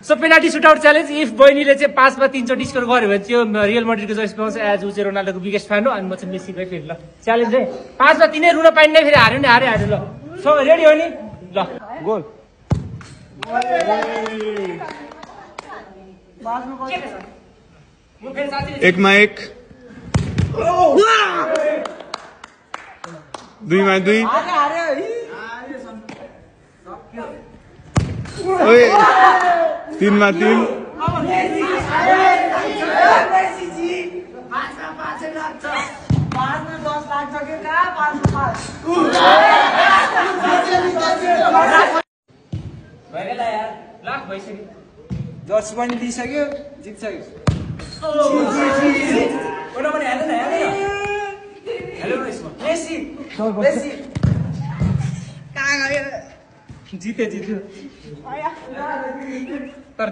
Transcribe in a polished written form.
so penalty shootout challenge if बहिनीले चाहिँ 5 मा 3 चोटि स्कोर गर्यो भने चाहिँ रियल मैड्रिडको जर्सी पाउँछ एज उ चाहिँ रोनाल्डोको बिगेस्ट फ्यान हो अनि म चाहिँ मेसीकै फेरि ल च्यालेन्ज है 5 मा 3 नै रुन पाइन्न फेरि हार्यो नि हार्यो ल सो रेडी हो नि ल गोल एक मा एक 2 मा 2 ओए 3 मा 3 लाख भइसक्यो जर्सी पनि दिइसक्यो जित्सक्यो जित्यो तर